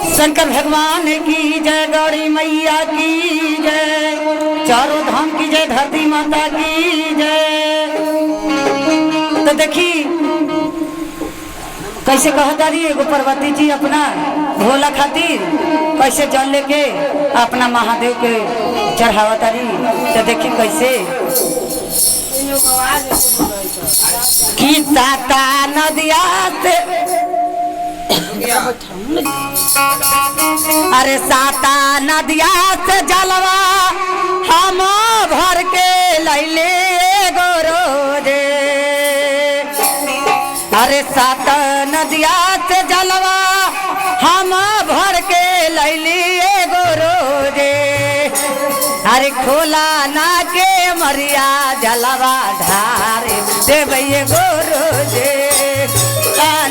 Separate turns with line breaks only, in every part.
शंकर भगवान की जय, गौरी मैया की जय, चारों धाम की जय, धरती माता की जय। तो देखी कैसे कहतारी एगो पार्वती जी अपना भोला खातिर कैसे जल लेके अपना महादेव के चढ़ावतारी। तो देखी कैसे कि साता नदिया से अरे साता नदिया से जलवा हम भर के लैले गोरोजे। अरे साता नदिया से जलवा हम भर के लैले गोरोजे। अरे खोला ना के मरिया जलवा ढारे देवैये गोरोजे।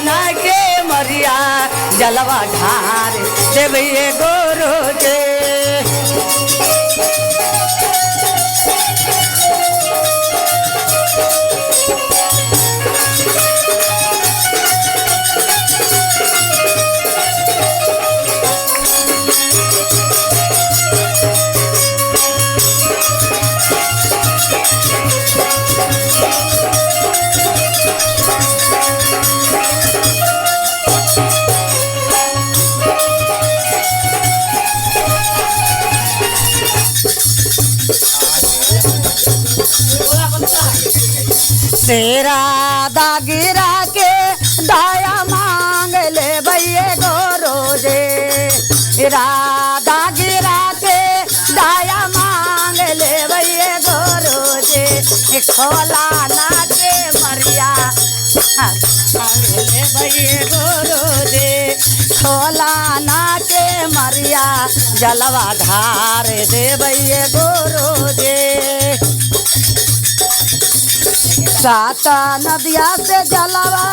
ना के मरिया जलवा ढार देवैये गोरोजे। तेरा दागिरा के दाया मांग ले भैये गोरोजे। राधा गिरा के दाया मांग ले भैये गोरोजे। खोला ना के मरिया मांग ले भैये गोरोजे। खोला ना के मरिया जलवा ढार दे भैये गोरोजे। साता नदिया से जलवा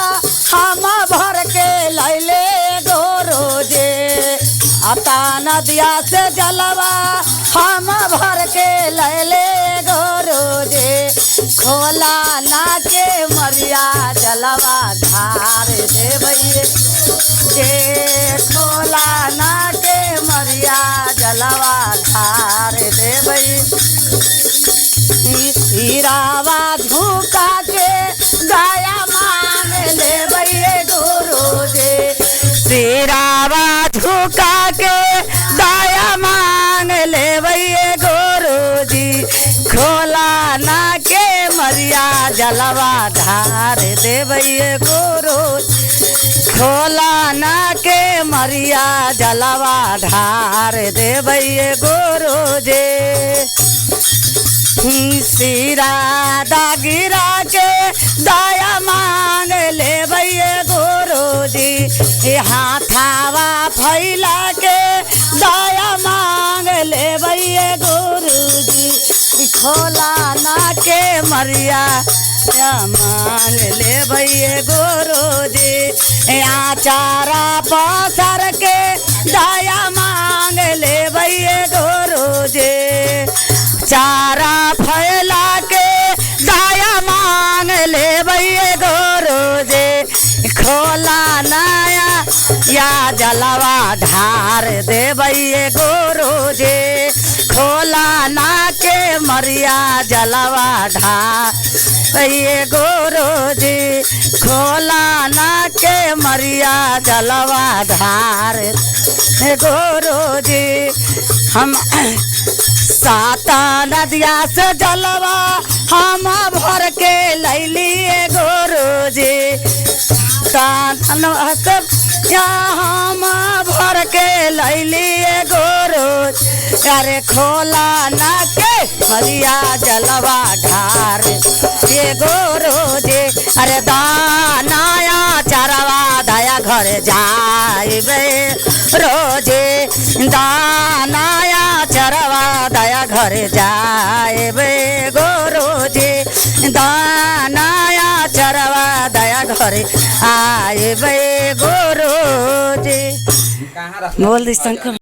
हम भर के लैले गोरोजे। आता नदिया से जलवा हम भर के लैले गोरोजे। खोला ना के मरिया जलवा ढार दे भैये जे। खोला ना के मरिया जलवा ढार दे भैये। हीरावा झुका के दाया मांग ले भैये गोरोजे। हीरावा झुका के दाया मांग ले भैये गोरोजी। खोला ना के मरिया जलवा ढार दे भैये गोरोज। खोला ना के मरिया जलवा ढार दे भैये गोरोजे। सीरा दागिरा के दाया मांग ले भैये गोरोजी। हाथावा फैला के दाया मांग ले भैये गोरोजी। खोला ना के मरिया मांग ले भैये गोरोजी। आचारा पसर के दाया मांग ले भैये गोरोजे। चारा फैला के दाया मांग ले भैये गोरोजे। खोला नया या जलवा ढार दे भैये गोरोजे। खोला ना के मरिया जलवा ढार भैये गोरोजे। खोला ना के मरिया जलवा ढार गोरोजे। हम साता नदिया से जलवा हम भर के लैलिए गोरोजे। हम भर के लैलिए गोरोज। अरे खोला ना के मरिया जलवा ढार ये गोरोजे। अरे दानाया चरवा दया घर जाइबे रोजे। दानाया चरवा दया घर जाइबे गोरोजे। दानाया चरवा दया घर आइबे गोरोजे। बोल दी शंकर।